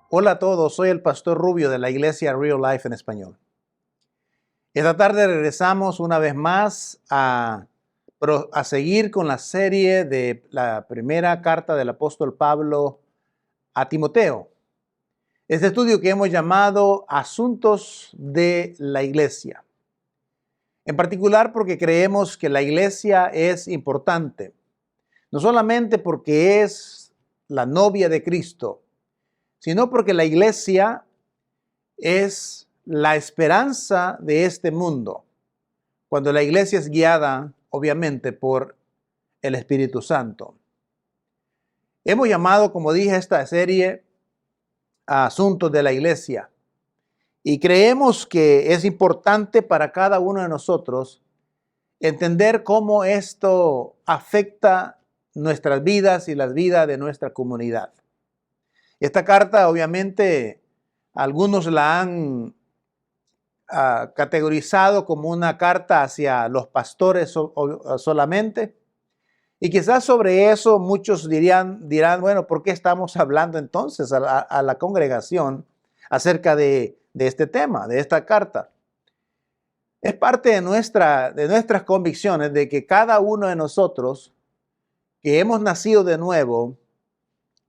Hola a todos, soy el pastor Rubio de la iglesia Real Life en español. Esta tarde regresamos una vez más a seguir con la serie de la primera carta del apóstol Pablo a Timoteo. Este estudio que hemos llamado Asuntos de la Iglesia. En particular porque creemos que la iglesia es importante, no solamente porque es la novia de Cristo, sino porque la iglesia es la esperanza de este mundo, cuando la iglesia es guiada, obviamente, por el Espíritu Santo. Hemos llamado, como dije, esta serie Asuntos de la Iglesia, y creemos que es importante para cada uno de nosotros entender cómo esto afecta nuestras vidas y las vidas de nuestra comunidad. Esta carta, obviamente, algunos la han categorizado como una carta hacia los pastores solamente. Y quizás sobre eso muchos dirán, bueno, ¿por qué estamos hablando entonces a la congregación acerca de este tema, de esta carta? Es parte de nuestras convicciones de que cada uno de nosotros que hemos nacido de nuevo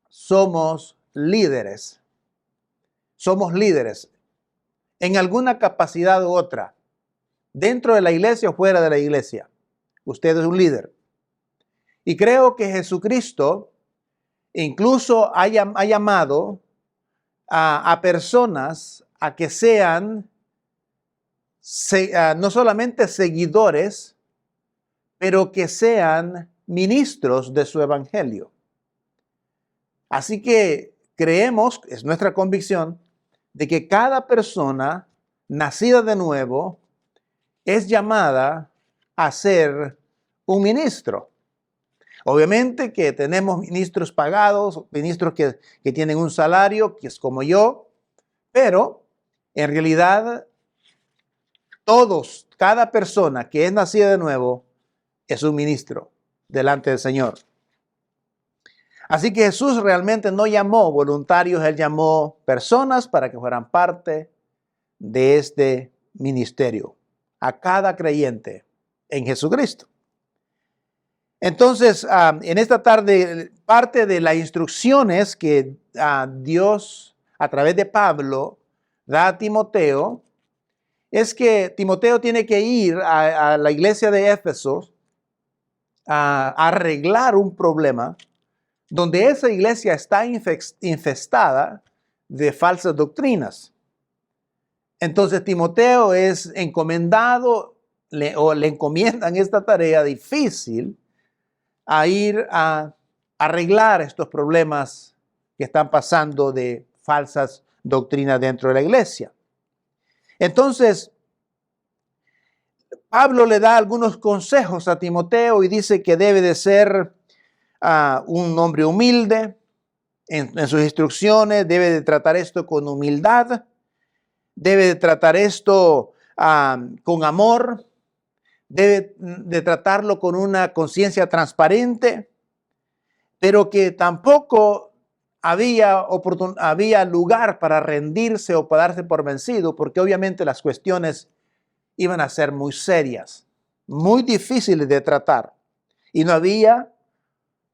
somos líderes. Somos líderes en alguna capacidad u otra, dentro de la iglesia o fuera de la iglesia. Usted es un líder. Y creo que Jesucristo incluso ha llamado a personas a que sean no solamente seguidores, pero que sean ministros de su evangelio. Así que creemos, es nuestra convicción, de que cada persona nacida de nuevo es llamada a ser un ministro. Obviamente que tenemos ministros pagados, ministros que tienen un salario, que es como yo, pero en realidad cada persona que es nacida de nuevo es un ministro delante del Señor. Así que Jesús realmente no llamó voluntarios, Él llamó personas para que fueran parte de este ministerio, a cada creyente en Jesucristo. Entonces, en esta tarde, parte de las instrucciones que Dios, a través de Pablo, da a Timoteo, es que Timoteo tiene que ir a la iglesia de Éfeso a arreglar un problema donde esa iglesia está infestada de falsas doctrinas. Entonces Timoteo es encomendado le encomiendan esta tarea difícil a ir a arreglar estos problemas que están pasando de falsas doctrinas dentro de la iglesia. Entonces, Pablo le da algunos consejos a Timoteo y dice que debe de ser un hombre humilde en sus instrucciones, debe de tratar esto con humildad, debe de tratar esto con amor, debe de tratarlo con una conciencia transparente, pero que tampoco había lugar para rendirse o para darse por vencido, porque obviamente las cuestiones iban a ser muy serias, muy difíciles de tratar, y no había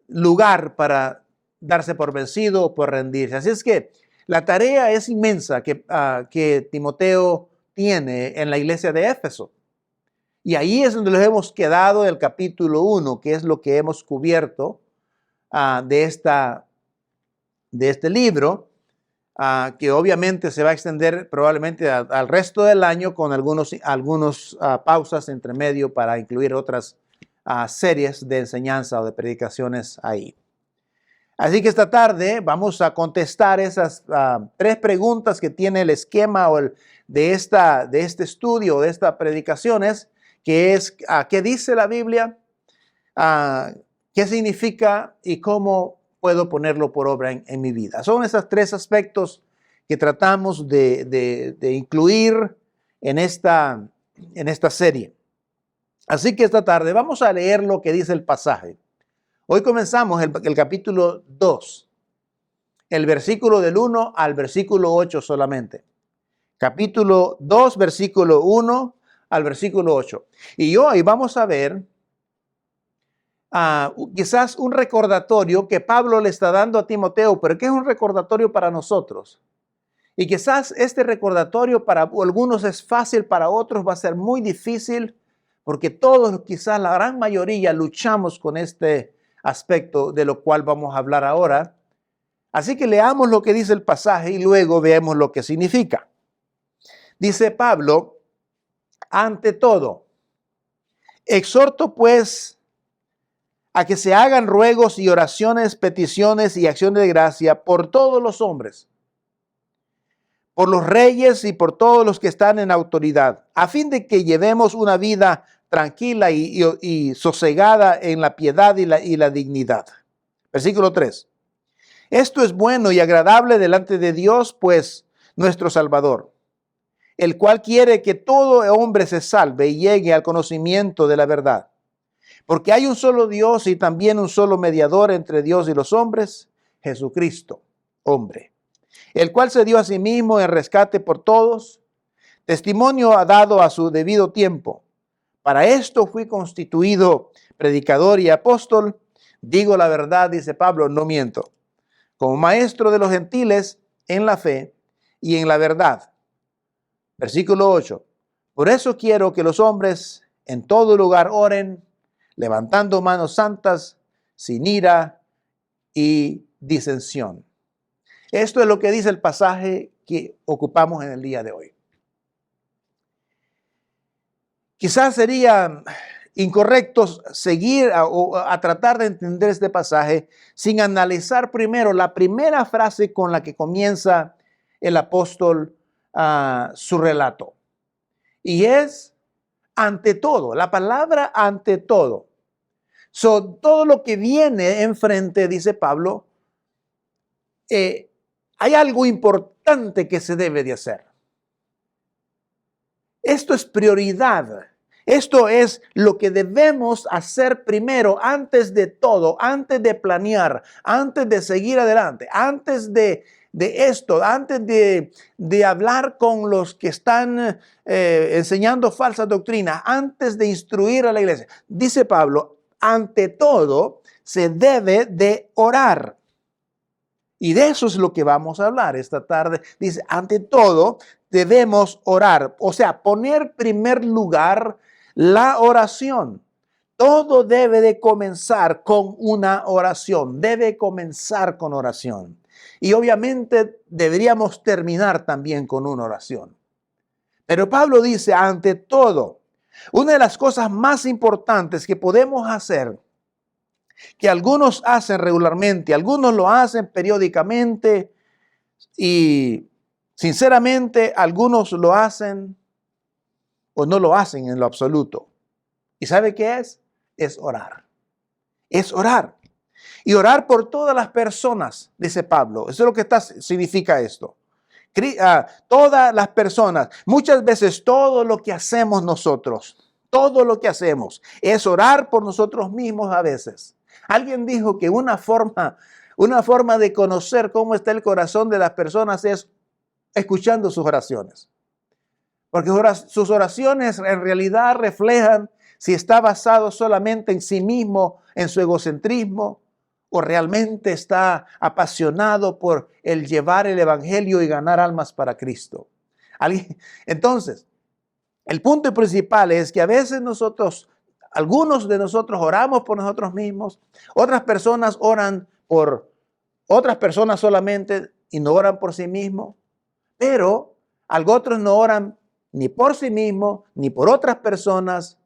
lugar para darse por vencido o por rendirse. Así es que la tarea es inmensa que Timoteo tiene en la iglesia de Éfeso. Y ahí es donde nos hemos quedado del capítulo 1, que es lo que hemos cubierto de este libro, que obviamente se va a extender probablemente al resto del año con algunos pausas entre medio para incluir otras series de enseñanza o de predicaciones ahí. Así que esta tarde vamos a contestar esas 3 preguntas que tiene el esquema de este estudio, de estas predicaciones, que es ¿qué dice la Biblia? ¿Qué significa y cómo puedo ponerlo por obra en mi vida? Son esos 3 aspectos que tratamos de incluir en esta serie. Así que esta tarde vamos a leer lo que dice el pasaje. Hoy comenzamos el capítulo 2. el versículo del 1 al versículo 8 solamente. Capítulo 2, versículo 1 al versículo 8. Y hoy vamos a ver quizás un recordatorio que Pablo le está dando a Timoteo, pero que es un recordatorio para nosotros. Y quizás este recordatorio para algunos es fácil, para otros va a ser muy difícil, porque todos, quizás la gran mayoría, luchamos con este aspecto de lo cual vamos a hablar ahora. Así que leamos lo que dice el pasaje y luego veamos lo que significa. Dice Pablo, ante todo, exhorto pues a que se hagan ruegos y oraciones, peticiones y acciones de gracia por todos los hombres, por los reyes y por todos los que están en autoridad, a fin de que llevemos una vida tranquila y sosegada en la piedad y la dignidad. Versículo 3. Esto es bueno y agradable delante de Dios, pues nuestro Salvador, el cual quiere que todo hombre se salve y llegue al conocimiento de la verdad. Porque hay un solo Dios y también un solo mediador entre Dios y los hombres, Jesucristo, hombre, el cual se dio a sí mismo en rescate por todos. Testimonio ha dado a su debido tiempo. Para esto fui constituido predicador y apóstol. Digo la verdad, dice Pablo, no miento. Como maestro de los gentiles en la fe y en la verdad. Versículo 8. Por eso quiero que los hombres en todo lugar oren, levantando manos santas, sin ira y disensión. Esto es lo que dice el pasaje que ocupamos en el día de hoy. Quizás sería incorrecto seguir a tratar de entender este pasaje sin analizar primero la primera frase con la que comienza el apóstol su relato. Y es ante todo, la palabra ante todo. Todo lo que viene enfrente, dice Pablo, hay algo importante que se debe de hacer. Esto es prioridad. Esto es lo que debemos hacer primero, antes de todo, antes de planear, antes de seguir adelante, antes de esto, antes de hablar con los que están enseñando falsas doctrinas, antes de instruir a la iglesia. Dice Pablo, ante todo se debe de orar. Y de eso es lo que vamos a hablar esta tarde. Dice, ante todo debemos orar, o sea, poner primer lugar la oración. Todo debe de comenzar con una oración, debe comenzar con oración. Y obviamente deberíamos terminar también con una oración. Pero Pablo dice, ante todo, una de las cosas más importantes que podemos hacer, que algunos hacen regularmente, algunos lo hacen periódicamente y sinceramente algunos lo hacen o no lo hacen en lo absoluto. ¿Y sabe qué es? Es orar. Es orar. Y orar por todas las personas, dice Pablo. Eso es lo que significa esto. Todas las personas, muchas veces todo lo que hacemos nosotros, todo lo que hacemos es orar por nosotros mismos a veces. Alguien dijo que una forma de conocer cómo está el corazón de las personas es escuchando sus oraciones. Porque sus oraciones en realidad reflejan si está basado solamente en sí mismo, en su egocentrismo, o realmente está apasionado por el llevar el evangelio y ganar almas para Cristo. Entonces, el punto principal es que a veces algunos de nosotros oramos por nosotros mismos, otras personas oran por otras personas solamente y no oran por sí mismos, pero otros no oran ni por sí mismos ni por otras personas.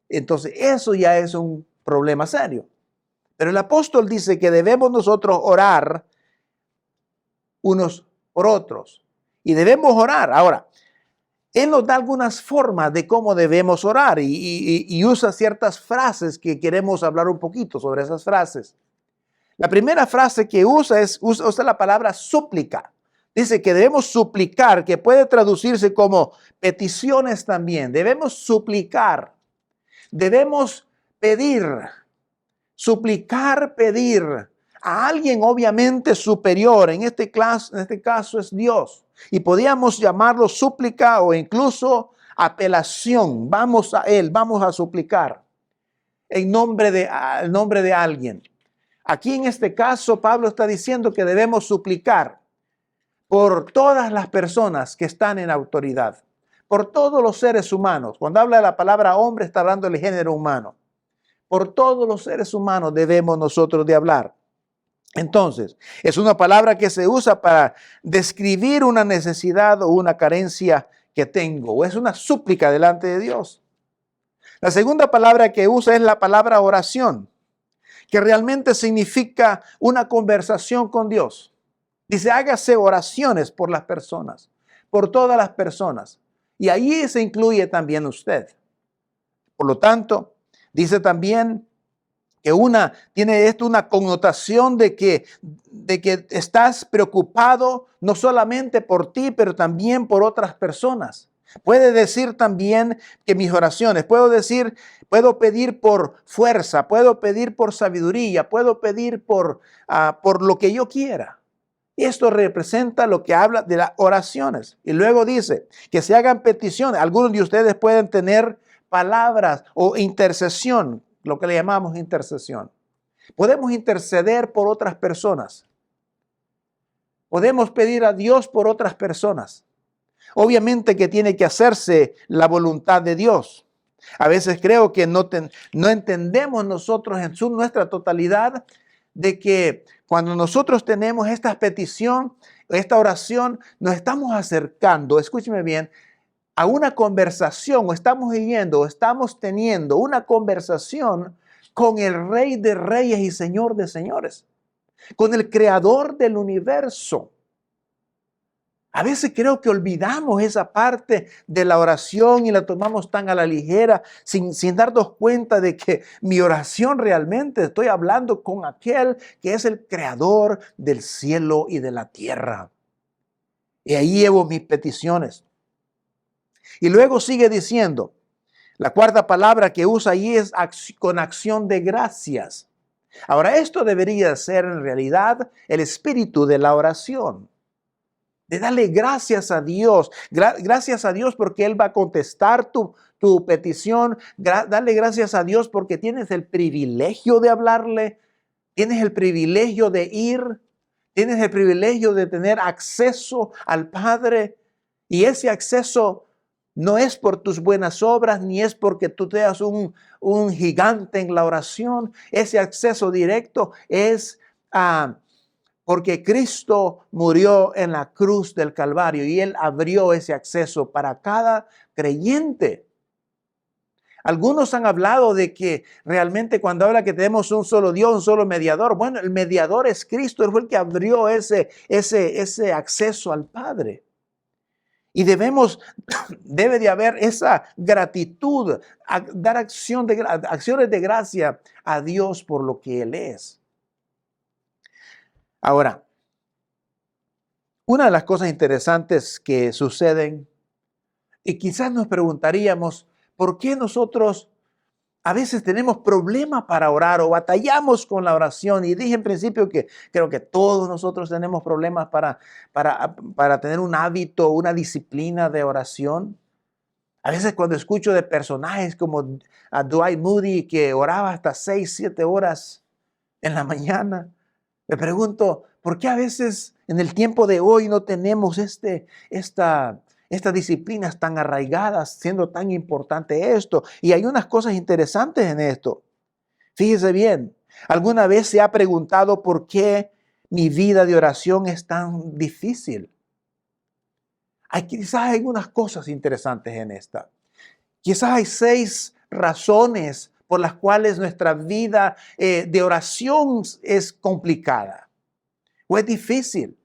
Entonces eso ya es un problema serio. Pero el apóstol dice que debemos nosotros orar unos por otros y debemos orar. Ahora, él nos da algunas formas de cómo debemos orar y usa ciertas frases que queremos hablar un poquito sobre esas frases. La primera frase que usa la palabra súplica. Dice que debemos suplicar, que puede traducirse como peticiones también. Debemos suplicar, debemos pedir, suplicar, pedir a alguien obviamente superior. En este caso es Dios. Y podríamos llamarlo súplica o incluso apelación. Vamos a Él, vamos a suplicar en nombre el nombre de alguien. Aquí en este caso Pablo está diciendo que debemos suplicar por todas las personas que están en autoridad, por todos los seres humanos. Cuando habla de la palabra hombre, está hablando del género humano. Por todos los seres humanos debemos nosotros de hablar. Entonces, es una palabra que se usa para describir una necesidad o una carencia que tengo, o es una súplica delante de Dios. La segunda palabra que usa es la palabra oración, que realmente significa una conversación con Dios. Dice, hágase oraciones por las personas, por todas las personas. Y ahí se incluye también usted. Por lo tanto, dice también que tiene esto una connotación de que estás preocupado no solamente por ti, pero también por otras personas. Puede decir también que mis oraciones, puedo pedir por fuerza, puedo pedir por sabiduría, puedo pedir por lo que yo quiera. Esto representa lo que habla de las oraciones. Y luego dice que se hagan peticiones. Algunos de ustedes pueden tener palabras o intercesión, lo que le llamamos intercesión. Podemos interceder por otras personas. Podemos pedir a Dios por otras personas. Obviamente que tiene que hacerse la voluntad de Dios. A veces creo que no entendemos nosotros en nuestra totalidad de que cuando nosotros tenemos esta petición, esta oración, nos estamos acercando, escúcheme bien, a una conversación, o estamos teniendo una conversación con el Rey de Reyes y Señor de Señores, con el Creador del universo. A veces creo que olvidamos esa parte de la oración y la tomamos tan a la ligera, sin darnos cuenta de que mi oración realmente estoy hablando con aquel que es el creador del cielo y de la tierra. Y ahí llevo mis peticiones. Y luego sigue diciendo, la cuarta palabra que usa ahí es con acción de gracias. Ahora, esto debería ser en realidad el espíritu de la oración. De darle gracias a Dios. Gracias a Dios porque Él va a contestar tu petición. Darle gracias a Dios porque tienes el privilegio de hablarle. Tienes el privilegio de ir. Tienes el privilegio de tener acceso al Padre. Y ese acceso no es por tus buenas obras, ni es porque tú seas un gigante en la oración. Ese acceso directo es porque Cristo murió en la cruz del Calvario y Él abrió ese acceso para cada creyente. Algunos han hablado de que realmente cuando habla que tenemos un solo Dios, un solo mediador, bueno, el mediador es Cristo, Él fue el que abrió ese acceso al Padre. Y debe de haber esa gratitud, dar acciones de gracia a Dios por lo que Él es. Ahora, una de las cosas interesantes que suceden, y quizás nos preguntaríamos, ¿por qué nosotros a veces tenemos problemas para orar o batallamos con la oración? Y dije en principio que creo que todos nosotros tenemos problemas para tener un hábito, una disciplina de oración. A veces cuando escucho de personajes como a Dwight Moody que oraba hasta 6, 7 horas en la mañana, me pregunto, ¿por qué a veces en el tiempo de hoy no tenemos estas disciplinas tan arraigadas, siendo tan importante esto? Y hay unas cosas interesantes en esto. Fíjese bien, ¿alguna vez se ha preguntado por qué mi vida de oración es tan difícil? Quizás hay unas cosas interesantes en esta. Quizás hay 6 razones por las cuales nuestra vida de oración es complicada o es difícil.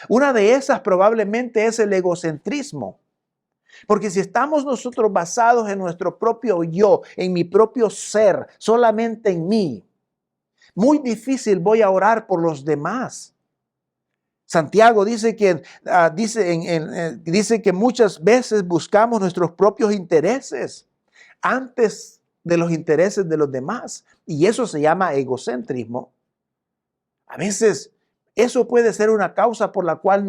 Una de esas probablemente es el egocentrismo. Porque si estamos nosotros basados en nuestro propio yo, en mi propio ser, solamente en mí, muy difícil voy a orar por los demás. Santiago dice que muchas veces buscamos nuestros propios intereses antes de los intereses de los demás. Y eso se llama egocentrismo. A veces eso puede ser una causa por la cual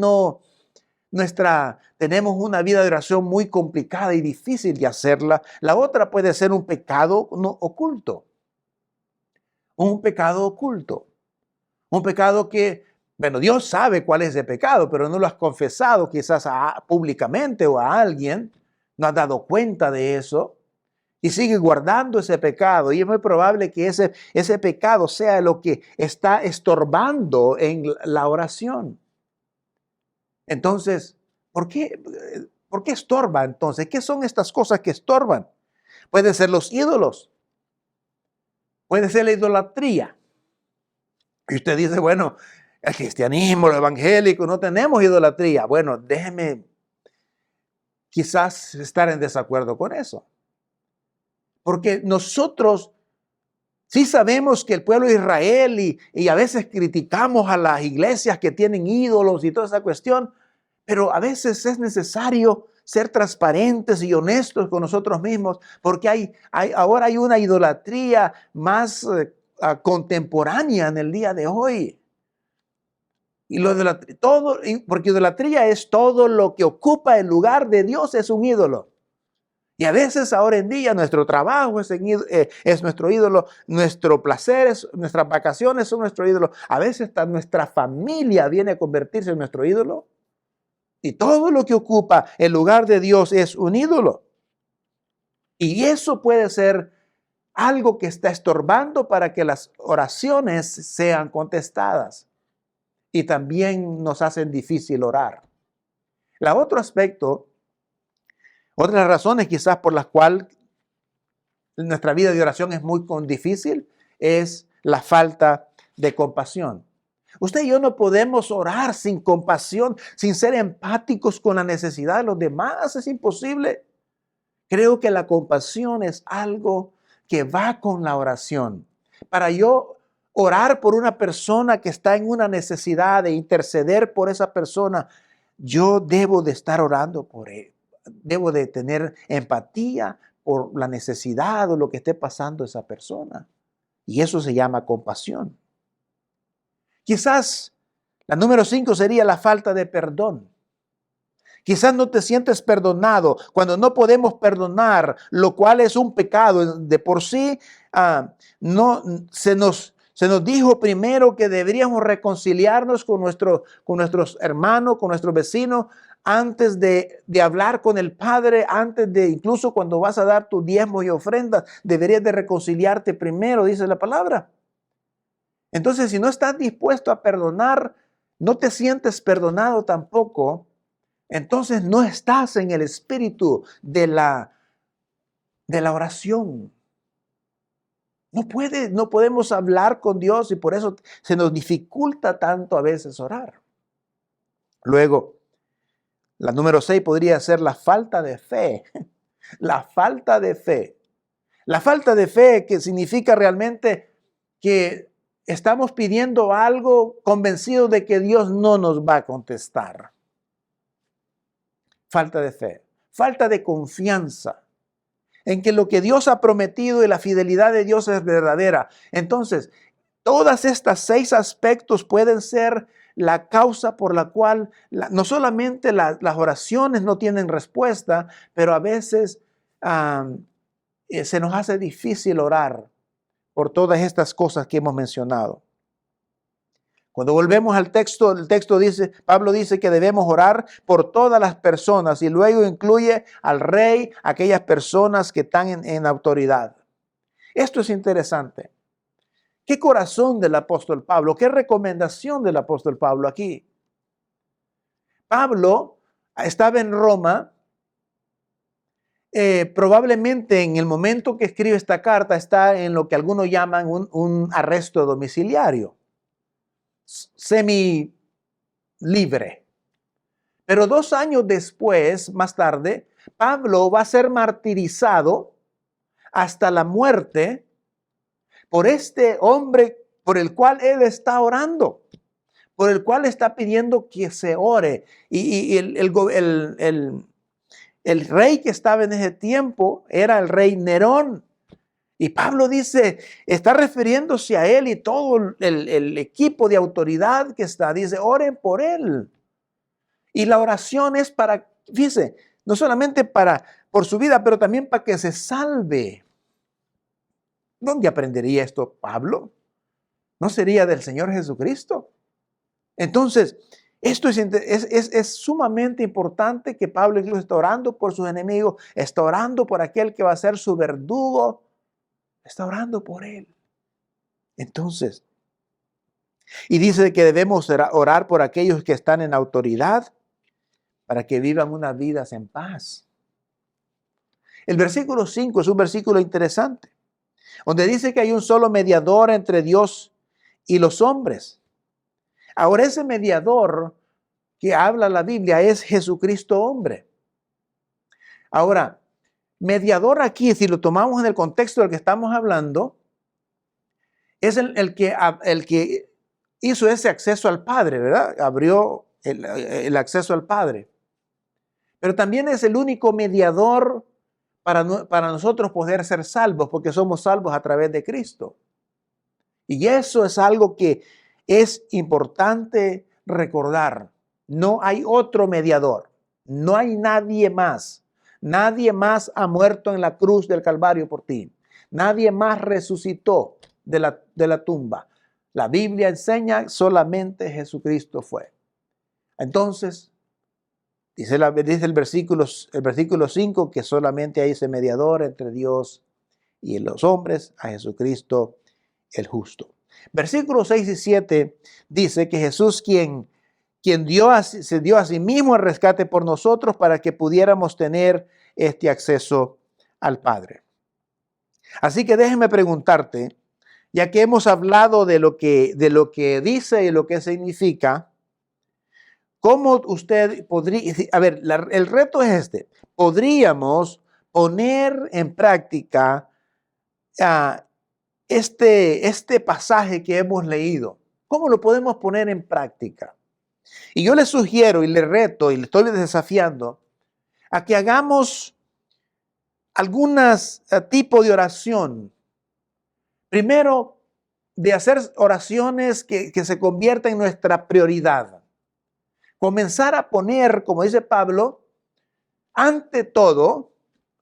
tenemos una vida de oración muy complicada y difícil de hacerla. La otra puede ser un pecado oculto. Un pecado oculto. Un pecado que, bueno, Dios sabe cuál es ese pecado, pero no lo has confesado quizás públicamente o a alguien. No has dado cuenta de eso. Y sigue guardando ese pecado. Y es muy probable que ese pecado sea lo que está estorbando en la oración. Entonces, ¿por qué estorba entonces? ¿Qué son estas cosas que estorban? Pueden ser los ídolos. Puede ser la idolatría. Y usted dice, bueno, el cristianismo, el evangélico, no tenemos idolatría. Bueno, déjeme quizás estar en desacuerdo con eso. Porque nosotros sí sabemos que el pueblo de Israel y a veces criticamos a las iglesias que tienen ídolos y toda esa cuestión, pero a veces es necesario ser transparentes y honestos con nosotros mismos, porque ahora hay una idolatría más contemporánea en el día de hoy. Y porque idolatría es todo lo que ocupa el lugar de Dios, es un ídolo. Y a veces ahora en día nuestro trabajo es nuestro ídolo, nuestro placer, nuestras vacaciones son nuestro ídolo. A veces hasta nuestra familia viene a convertirse en nuestro ídolo. Y todo lo que ocupa el lugar de Dios es un ídolo. Y eso puede ser algo que está estorbando para que las oraciones sean contestadas. Y también nos hacen difícil orar. Otro aspecto, otras razones quizás por las cuales nuestra vida de oración es muy difícil, es la falta de compasión. Usted y yo no podemos orar sin compasión, sin ser empáticos con la necesidad de los demás. Es imposible. Creo que la compasión es algo que va con la oración. Para yo orar por una persona que está en una necesidad, de interceder por esa persona, yo debo de estar orando por él. Debo de tener empatía por la necesidad o lo que esté pasando esa persona. Y eso se llama compasión. Quizás la número 5 sería la falta de perdón. Quizás no te sientes perdonado cuando no podemos perdonar, lo cual es un pecado. De por sí, no se nos dijo primero que deberíamos reconciliarnos con nuestros hermanos, con nuestros vecinos, antes de hablar con el Padre, incluso cuando vas a dar tu diezmo y ofrendas, deberías de reconciliarte primero, dice la palabra. Entonces, si no estás dispuesto a perdonar, no te sientes perdonado tampoco, entonces no estás en el espíritu de la oración. No podemos hablar con Dios y por eso se nos dificulta tanto a veces orar. Luego, la número 6 podría ser la falta de fe. La falta de fe. La falta de fe que significa realmente que estamos pidiendo algo convencidos de que Dios no nos va a contestar. Falta de fe, falta de confianza en que lo que Dios ha prometido y la fidelidad de Dios es verdadera. Entonces, todas estas 6 aspectos pueden ser la causa por la cual no solamente las oraciones no tienen respuesta, pero a veces se nos hace difícil orar por todas estas cosas que hemos mencionado. Cuando volvemos al texto, Pablo dice que debemos orar por todas las personas y luego incluye al rey, aquellas personas que están en autoridad. Esto es interesante. ¿Qué corazón del apóstol Pablo? ¿Qué recomendación del apóstol Pablo aquí? Pablo estaba en Roma. Probablemente en el momento que escribe esta carta está en lo que algunos llaman un arresto domiciliario. Semi libre. Pero 2 años después, más tarde, Pablo va a ser martirizado hasta la muerte por este hombre por el cual él está orando, por el cual está pidiendo que se ore. Y el rey que estaba en ese tiempo era el rey Nerón. Y Pablo dice, está refiriéndose a él y todo el equipo de autoridad que está. Dice, oren por él. Y la oración es para, fíjese, no solamente por su vida, pero también para que se salve. ¿Dónde aprendería esto Pablo? ¿No sería del Señor Jesucristo? Entonces, esto es sumamente importante que Pablo incluso está orando por sus enemigos, está orando por aquel que va a ser su verdugo, está orando por él. Entonces, y dice que debemos orar por aquellos que están en autoridad para que vivan una vida en paz. El versículo 5 es un versículo interesante, donde dice que hay un solo mediador entre Dios y los hombres. Ahora, ese mediador que habla la Biblia es Jesucristo hombre. Ahora, mediador aquí, si lo tomamos en el contexto del que estamos hablando, es el que hizo ese acceso al Padre, ¿verdad? Abrió el acceso al Padre. Pero también es el único mediador para nosotros poder ser salvos, porque somos salvos a través de Cristo. Y eso es algo que es importante recordar. No hay otro mediador, no hay nadie más. Nadie más ha muerto en la cruz del Calvario por ti. Nadie más resucitó de la tumba. La Biblia enseña solamente Jesucristo fue. Entonces, dice el versículo 5 que solamente hay ese mediador entre Dios y los hombres, a Jesucristo el justo. Versículos 6 y 7 dice que Jesús se dio a sí mismo el rescate por nosotros para que pudiéramos tener este acceso al Padre. Así que déjeme preguntarte, ya que hemos hablado de lo que dice y lo que significa, ¿cómo usted podría, a ver, el reto es este, podríamos poner en práctica este pasaje que hemos leído? ¿Cómo lo podemos poner en práctica? Y yo le sugiero y le reto y le estoy desafiando a que hagamos algunos tipos de oración. Primero, de hacer oraciones que se conviertan en nuestra prioridad. Comenzar a poner, como dice Pablo, ante todo,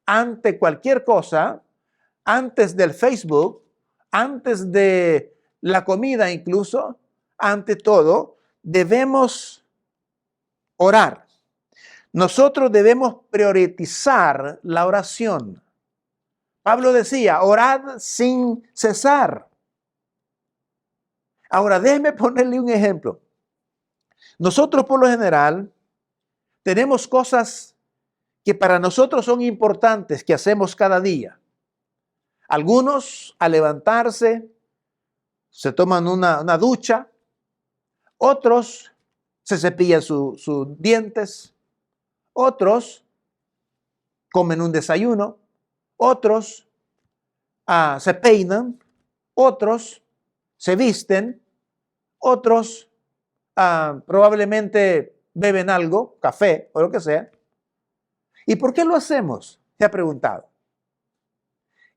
ante cualquier cosa, antes del Facebook, antes de la comida incluso, ante todo, debemos orar. Nosotros debemos priorizar la oración. Pablo decía, orad sin cesar. Ahora, déjeme ponerle un ejemplo. Nosotros por lo general tenemos cosas que para nosotros son importantes que hacemos cada día. Algunos al levantarse se toman una ducha, otros se cepillan sus dientes, otros comen un desayuno, otros se peinan, otros se visten, otros probablemente beben algo, café o lo que sea. ¿Y por qué lo hacemos? Se ha preguntado.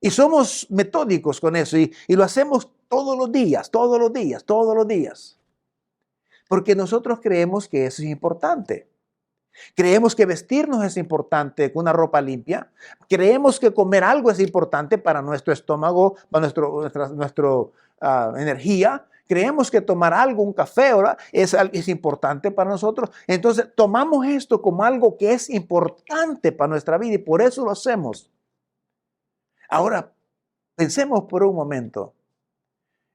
Y somos metódicos con eso y lo hacemos todos los días, todos los días, todos los días. Porque nosotros creemos que eso es importante. Creemos que vestirnos es importante con una ropa limpia. Creemos que comer algo es importante para nuestro estómago, para nuestra energía. Creemos que tomar algo, un café, es importante para nosotros. Entonces tomamos esto como algo que es importante para nuestra vida y por eso lo hacemos. Ahora, pensemos por un momento.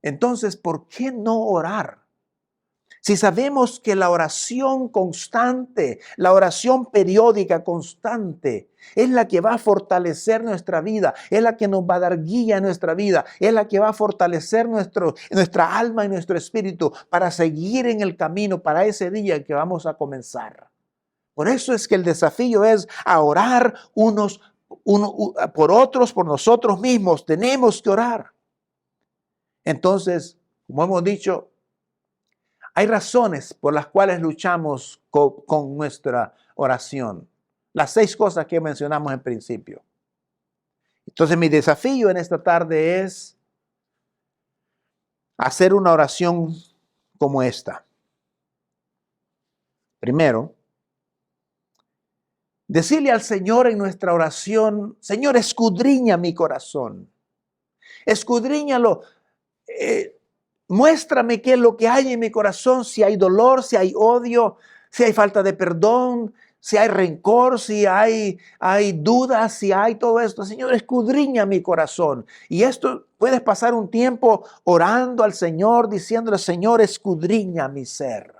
Entonces, ¿por qué no orar? Si sabemos que la oración constante, la oración periódica constante, es la que va a fortalecer nuestra vida, es la que nos va a dar guía en nuestra vida, es la que va a fortalecer nuestra alma y nuestro espíritu para seguir en el camino para ese día que vamos a comenzar. Por eso es que el desafío es a orar unos por otros, por nosotros mismos. Tenemos que orar. Entonces, como hemos dicho, hay razones por las cuales luchamos con nuestra oración. Las 6 cosas que mencionamos en principio. Entonces mi desafío en esta tarde es hacer una oración como esta. Primero, decirle al Señor en nuestra oración: Señor, escudriña mi corazón. Escudriñalo. Muéstrame qué es lo que hay en mi corazón, si hay dolor, si hay odio, si hay falta de perdón, si hay rencor, si hay dudas, si hay todo esto. Señor, escudriña mi corazón. Y esto puedes pasar un tiempo orando al Señor, diciéndole: Señor, escudriña mi ser.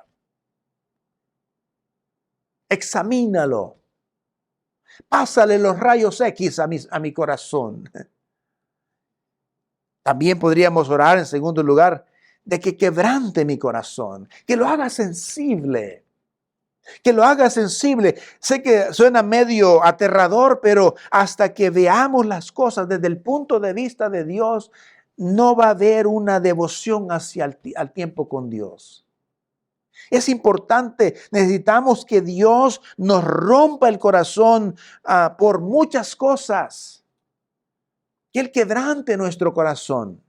Examínalo. Pásale los rayos X a mi corazón. También podríamos orar, en segundo lugar, de que quebrante mi corazón, que lo haga sensible, que lo haga sensible. Sé que suena medio aterrador, pero hasta que veamos las cosas desde el punto de vista de Dios, no va a haber una devoción hacia al tiempo con Dios. Es importante, necesitamos que Dios nos rompa el corazón por muchas cosas, que Él quebrante nuestro corazón,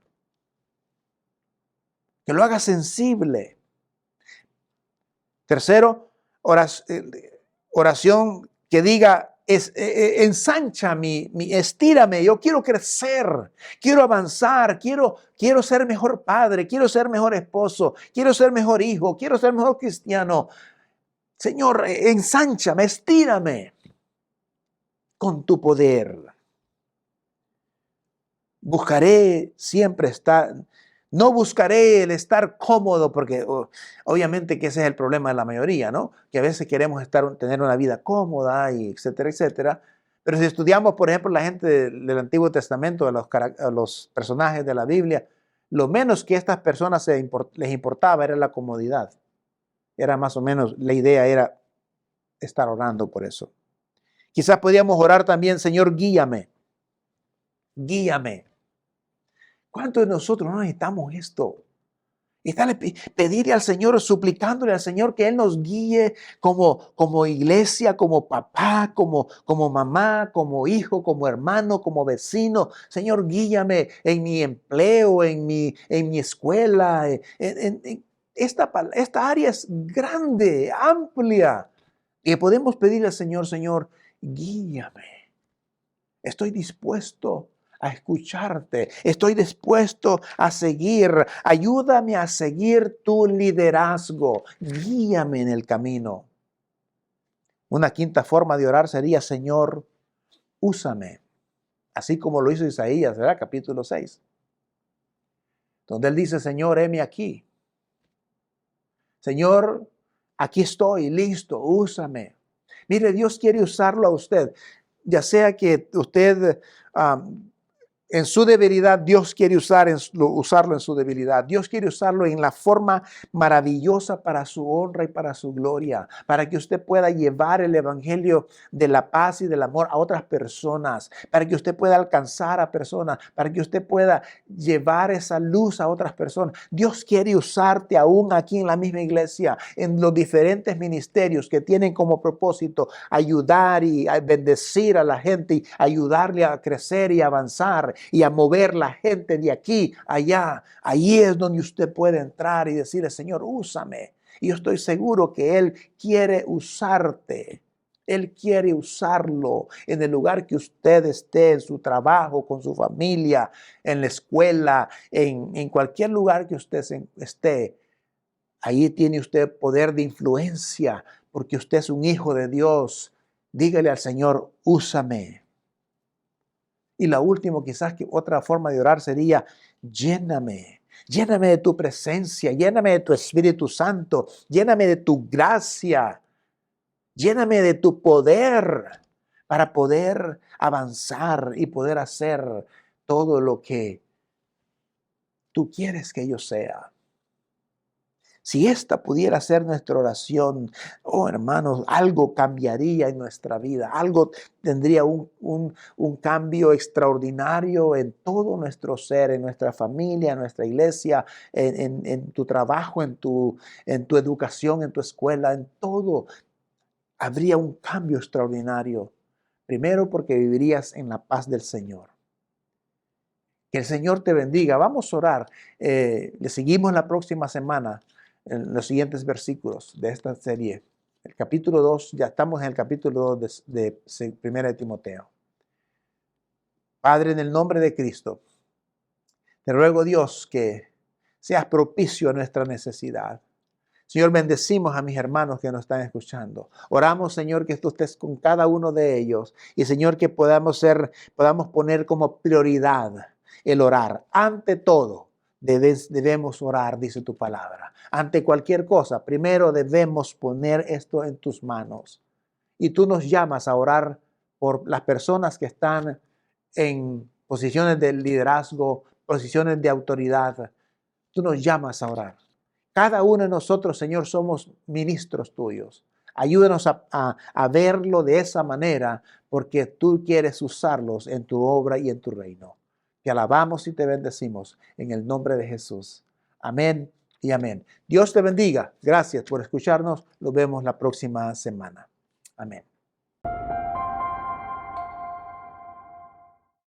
que lo haga sensible. Tercero, oración que diga: ensancha estírame, yo quiero crecer, quiero avanzar, quiero ser mejor padre, quiero ser mejor esposo, quiero ser mejor hijo, quiero ser mejor cristiano. Señor, ensánchame, estírame con tu poder. Buscaré siempre estar. No buscaré el estar cómodo, porque obviamente que ese es el problema de la mayoría, ¿no? Que a veces queremos tener una vida cómoda y etcétera, etcétera. Pero si estudiamos, por ejemplo, la gente del Antiguo Testamento, a los personajes de la Biblia, lo menos que a estas personas les importaba era la comodidad. Era más o menos, la idea era estar orando por eso. Quizás podíamos orar también: Señor, guíame, guíame. ¿Cuántos de nosotros no necesitamos esto? Y pedirle al Señor, suplicándole al Señor que Él nos guíe como iglesia, como papá, como mamá, como hijo, como hermano, como vecino. Señor, guíame en mi empleo, en mi escuela. Esta área es grande, amplia. Y podemos pedirle al Señor: Señor, guíame. Estoy dispuesto a escucharte. Estoy dispuesto a seguir. Ayúdame a seguir tu liderazgo. Guíame en el camino. Una quinta forma de orar sería: Señor, úsame. Así como lo hizo Isaías, ¿verdad? Capítulo 6. Donde él dice: Señor, heme aquí. Señor, aquí estoy, listo, úsame. Mire, Dios quiere usarlo a usted. Ya sea que usted en su debilidad, Dios quiere usarlo en su debilidad. Dios quiere usarlo en la forma maravillosa para su honra y para su gloria, para que usted pueda llevar el evangelio de la paz y del amor a otras personas, para que usted pueda alcanzar a personas, para que usted pueda llevar esa luz a otras personas. Dios quiere usarte aún aquí en la misma iglesia, en los diferentes ministerios que tienen como propósito ayudar y bendecir a la gente y ayudarle a crecer y avanzar y a mover la gente de aquí allá. Ahí es donde usted puede entrar y decirle: Señor, úsame. Y yo estoy seguro que Él quiere usarte. Él quiere usarlo en el lugar que usted esté, en su trabajo, con su familia, en la escuela, en cualquier lugar que usted esté. Ahí tiene usted poder de influencia, porque usted es un hijo de Dios. Dígale al Señor: úsame. Y la última, quizás que otra forma de orar sería: lléname. Lléname de tu presencia, lléname de tu Espíritu Santo, lléname de tu gracia, lléname de tu poder para poder avanzar y poder hacer todo lo que tú quieres que yo sea. Si esta pudiera ser nuestra oración, oh hermanos, algo cambiaría en nuestra vida, algo tendría un cambio extraordinario en todo nuestro ser, en nuestra familia, en nuestra iglesia, en tu trabajo, en tu educación, en tu escuela, en todo. Habría un cambio extraordinario. Primero, porque vivirías en la paz del Señor. Que el Señor te bendiga. Vamos a orar. Le seguimos la próxima semana en los siguientes versículos de esta serie. El capítulo 2, ya estamos en el capítulo 2 de 1 de Timoteo. Padre, en el nombre de Cristo, te ruego, Dios, que seas propicio a nuestra necesidad. Señor, bendecimos a mis hermanos que nos están escuchando. Oramos, Señor, que tú estés con cada uno de ellos. Y, Señor, que podamos poner como prioridad el orar. Ante todo, debemos orar, dice tu palabra. Ante cualquier cosa, primero debemos poner esto en tus manos. Y tú nos llamas a orar por las personas que están en posiciones de liderazgo, posiciones de autoridad. Tú nos llamas a orar. Cada uno de nosotros, Señor, somos ministros tuyos. Ayúdanos a verlo de esa manera, porque tú quieres usarlos en tu obra y en tu reino. Te alabamos y te bendecimos en el nombre de Jesús. Amén y amén. Dios te bendiga. Gracias por escucharnos. Nos vemos la próxima semana. Amén.